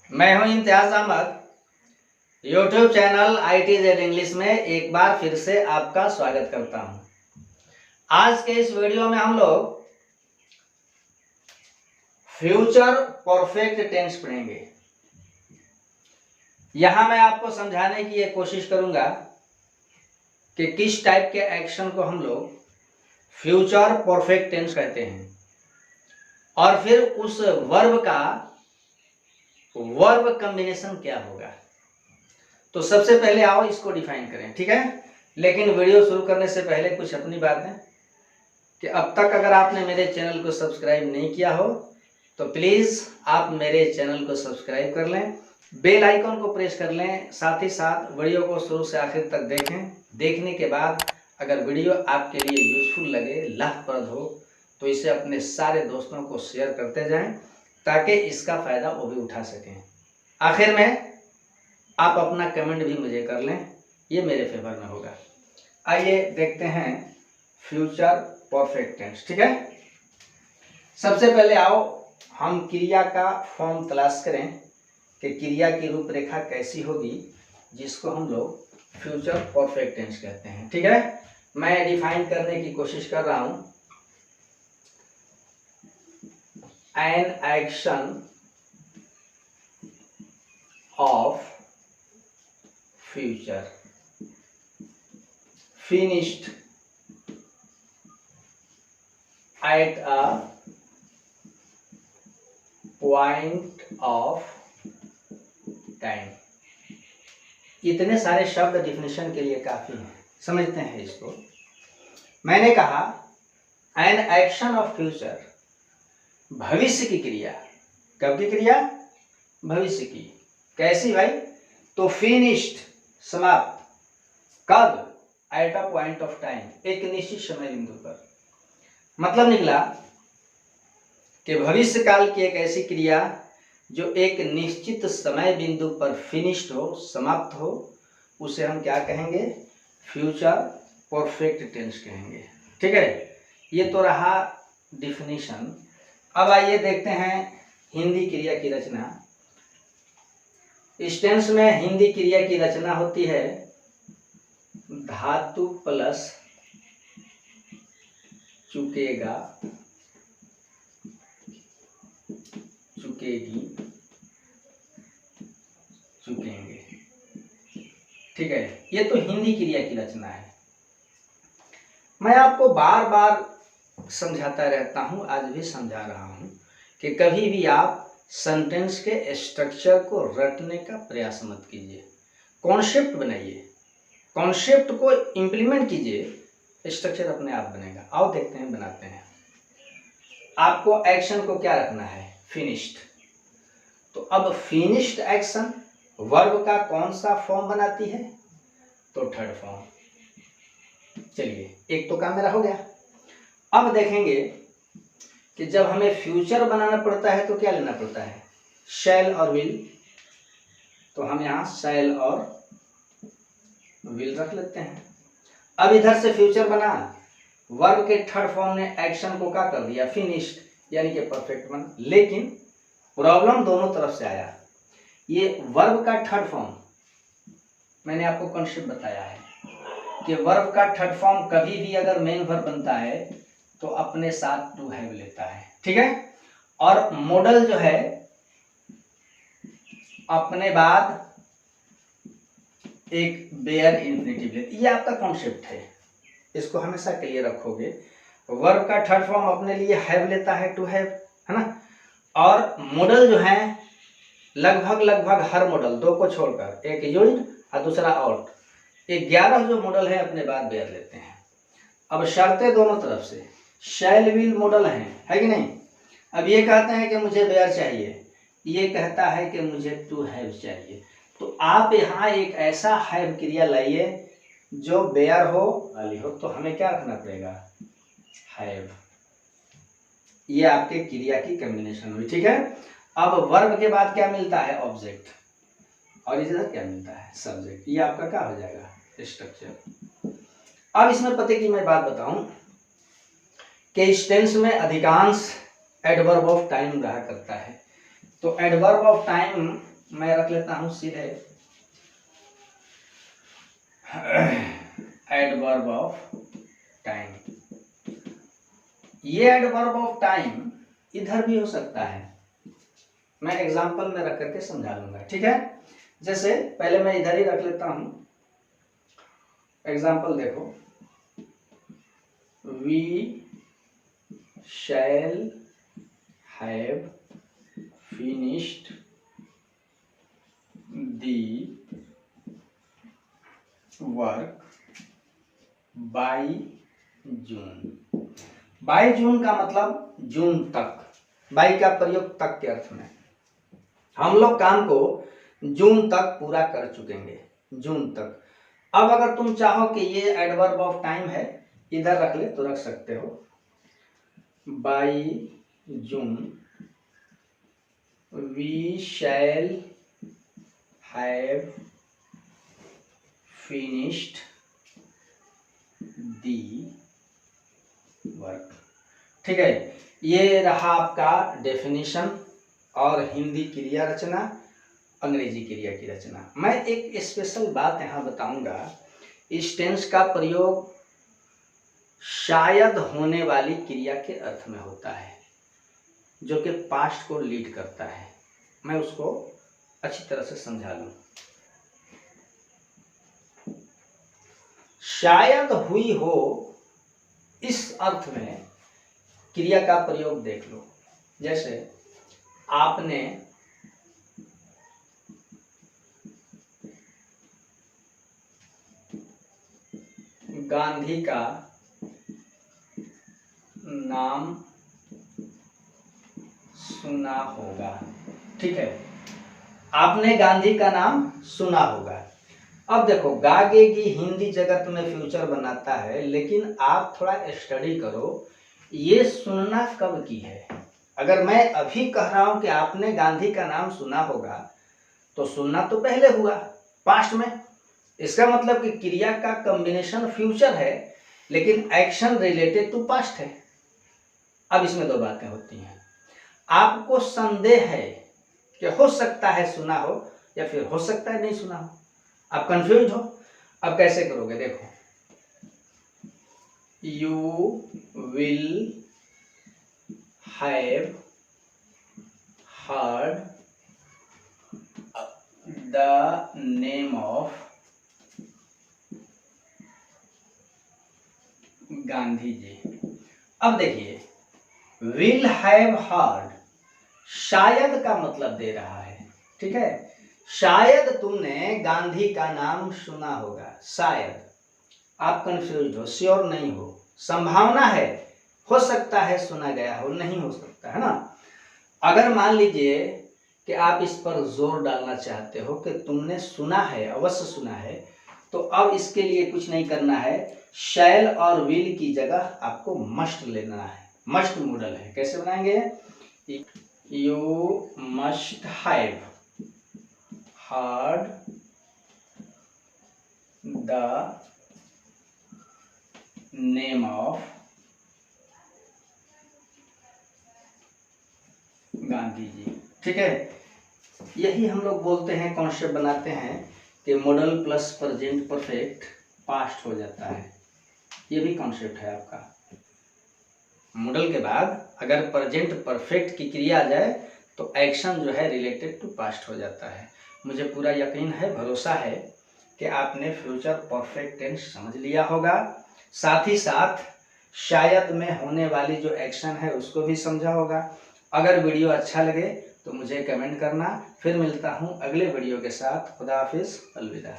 मैं हूं Imtiaz Ahmad. YouTube channel ITZ English में एक बार फिर से आपका स्वागत करता हूं। आज के इस वीडियो में हम लोग फ्यूचर परफेक्ट टेंस पढ़ेंगे। यहां मैं आपको समझाने की ये कोशिश करूंगा कि किस टाइप के एक्शन को हम लोग फ्यूचर परफेक्ट टेंस कहते हैं और फिर उस वर्ब का वर्ब कॉम्बिनेशन क्या होगा। तो सबसे पहले आओ इसको डिफाइन करें, ठीक है। लेकिन वीडियो शुरू करने से पहले कुछ अपनी बातें कि अब तक अगर आपने मेरे चैनल को सब्सक्राइब नहीं किया हो तो प्लीज़ आप मेरे चैनल को सब्सक्राइब कर लें, बेल आइकन को प्रेस कर लें, साथ ही साथ वीडियो को शुरू से आखिर तक देखें। देखने के बाद अगर वीडियो आपके लिए यूजफुल लगे, लाभप्रद हो, तो इसे अपने सारे दोस्तों को शेयर करते जाएं ताकि इसका फ़ायदा वो भी उठा सकें। आखिर में आप अपना कमेंट भी मुझे कर लें, ये मेरे फेवर में होगा। आइए देखते हैं फ्यूचर परफेक्ट टेंस, ठीक है। सबसे पहले आओ हम क्रिया का फॉर्म तलाश करें कि क्रिया की रूपरेखा कैसी होगी जिसको हम लोग फ्यूचर परफेक्ट टेंस कहते हैं, ठीक है। मैं डिफाइन करने की कोशिश कर रहा हूं। An action of future finished at a point of time। इतने सारे शब्द डिफिनेशन के लिए काफी हैं, समझते हैं इसको। मैंने कहा एन एक्शन ऑफ फ्यूचर, भविष्य की क्रिया। कब की क्रिया? भविष्य की। कैसी भाई? तो फिनिश्ड, समाप्त। कब? At a point of time, एक निश्चित समय बिंदु पर। मतलब निकला कि भविष्य काल की एक ऐसी क्रिया जो एक निश्चित समय बिंदु पर फिनिश्ड हो, समाप्त हो, उसे हम क्या कहेंगे? फ्यूचर परफेक्ट टेंस कहेंगे, ठीक है। ये तो रहा डिफिनीशन। अब आइए देखते हैं हिंदी क्रिया की रचना। इस टेंस में हिंदी क्रिया की रचना होती है धातु प्लस चुकेगा, चुकेगी, चुकेंगे, ठीक है। ये तो हिंदी क्रिया की रचना है। मैं आपको बार बार समझाता रहता हूं, आज भी समझा रहा हूं कि कभी भी आप सेंटेंस के स्ट्रक्चर को रटने का प्रयास मत कीजिए। कॉन्सेप्ट बनाइए, कॉन्सेप्ट को इंप्लीमेंट कीजिए, स्ट्रक्चर अपने आप बनेगा। आओ देखते हैं, बनाते हैं। आपको एक्शन को क्या रखना है? फिनिश्ड। तो अब फिनिश्ड एक्शन वर्ब का कौन सा फॉर्म बनाती है? तो थर्ड फॉर्म। चलिए, एक तो काम मेरा हो गया। अब देखेंगे कि जब हमें फ्यूचर बनाना पड़ता है तो क्या लेना पड़ता है? शैल और विल। तो हम यहां शैल और विल रख लेते हैं। अब इधर से फ्यूचर बना, वर्ब के थर्ड फॉर्म ने एक्शन को क्या कर दिया? फिनिश्ड, यानी कि परफेक्ट बना। लेकिन प्रॉब्लम दोनों तरफ से आया। ये वर्ब का थर्ड फॉर्म, मैंने आपको कॉन्सेप्ट बताया है कि वर्ब का थर्ड फॉर्म कभी भी अगर मेन वर्ब बनता है तो अपने साथ टू हैव लेता है, ठीक है। और मॉडल जो है अपने बाद एक बेयर इन्फिनेटिव लेती है। ये आपका कॉन्सेप्ट है, इसको हमेशा क्लियर रखोगे। वर्ब का थर्ड फॉर्म अपने लिए हैव लेता है, टू हैव, है ना। और मॉडल जो है लगभग हर मॉडल, दो को छोड़कर, एक यूज्ड और दूसरा आउट, 11 जो मॉडल है अपने बाद बेयर लेते हैं। अब शर्तें दोनों तरफ से, शैल विल मॉडल है कि नहीं। अब ये कहते हैं कि मुझे बेयर चाहिए, ये कहता है कि मुझे टू हैव चाहिए। तो आप यहाँ एक ऐसा हैव क्रिया लाइए जो बेयर हो वाली हो। तो हमें क्या रखना पड़ेगा? हैव। ये आपके क्रिया की कॉम्बिनेशन हुई, ठीक है। अब वर्ब के बाद क्या मिलता है? ऑब्जेक्ट। और इधर क्या मिलता है? सब्जेक्ट। ये आपका क्या हो जाएगा? स्ट्रक्चर। अब इसमें पते की मैं बात बताऊं कि इस टेंस में अधिकांश एडवर्ब ऑफ टाइम रहा करता है। तो एडवर्ब ऑफ टाइम मैं रख लेता हूं सीधे एडवर्ब ऑफ टाइम। ये एडवर्ब ऑफ टाइम इधर भी हो सकता है, मैं एग्जांपल में रख करके समझा लूंगा, ठीक है। जैसे पहले मैं इधर ही रख लेता हूं, एग्जांपल देखो, we shall have finished the work by June. By June का मतलब जून तक, बाय का प्रयोग तक के अर्थ में। हम लोग काम को जून तक पूरा कर चुकेंगे, जून तक। अब अगर तुम चाहो कि ये एडवर्ब ऑफ टाइम है, इधर रख ले तो रख सकते हो, by June we shall have finished the work. ठीक है, ये रहा आपका डेफिनेशन और हिंदी क्रिया रचना, अंग्रेजी क्रिया की रचना। मैं एक स्पेशल बात यहाँ बताऊंगा, इस टेंस का प्रयोग शायद होने वाली क्रिया के अर्थ में होता है, जो कि पास्ट को लीड करता है। मैं उसको अच्छी तरह से समझा लूं। शायद हुई हो, इस अर्थ में क्रिया का प्रयोग देख लो। जैसे आपने गांधी का नाम सुना होगा। ठीक है, आपने गांधी का नाम सुना होगा। अब देखो, गागेगी हिंदी जगत में फ्यूचर बनाता है, लेकिन आप थोड़ा स्टडी करो, ये सुनना कब की है। अगर मैं अभी कह रहा हूं कि आपने गांधी का नाम सुना होगा, तो सुनना तो पहले हुआ, पास्ट में। इसका मतलब कि क्रिया का कॉम्बिनेशन फ्यूचर है, लेकिन एक्शन रिलेटेड टू पास्ट है। अब इसमें दो बातें होती हैं। आपको संदेह है कि हो सकता है सुना हो, या फिर हो सकता है नहीं सुना हो, आप कंफ्यूज हो। अब कैसे करोगे, देखो, you will have heard the name of Gandhi ji. अब देखिए, विल हैव हर्ड शायद का मतलब दे रहा है। ठीक है, शायद तुमने गांधी का नाम सुना होगा, शायद। आप कंफ्यूज हो, श्योर नहीं हो, संभावना है, हो सकता है सुना गया हो, नहीं हो सकता है ना। अगर मान लीजिए कि आप इस पर जोर डालना चाहते हो कि तुमने सुना है, अवश्य सुना है, तो अब इसके लिए कुछ नहीं करना है, शैल और विल की जगह आपको मस्ट लेना है। मस्ट मॉडल है, कैसे बनाएंगे, you must have heard the name of Gandhi ji. ठीक है, यही हम लोग बोलते हैं, कॉन्सेप्ट बनाते हैं कि model plus present perfect past हो जाता है। ये भी कॉन्सेप्ट है आपका। मॉडल के बाद अगर प्रेजेंट परफेक्ट की क्रिया आ जाए तो एक्शन जो है रिलेटेड टू पास्ट हो जाता है। मुझे पूरा यकीन है, भरोसा है कि आपने फ्यूचर परफेक्ट टेंस समझ लिया होगा, साथ ही साथ शायद में होने वाली जो एक्शन है उसको भी समझा होगा। अगर वीडियो अच्छा लगे तो मुझे कमेंट करना। फिर मिलता हूँ अगले वीडियो के साथ। खुदा हाफिज, अलविदा।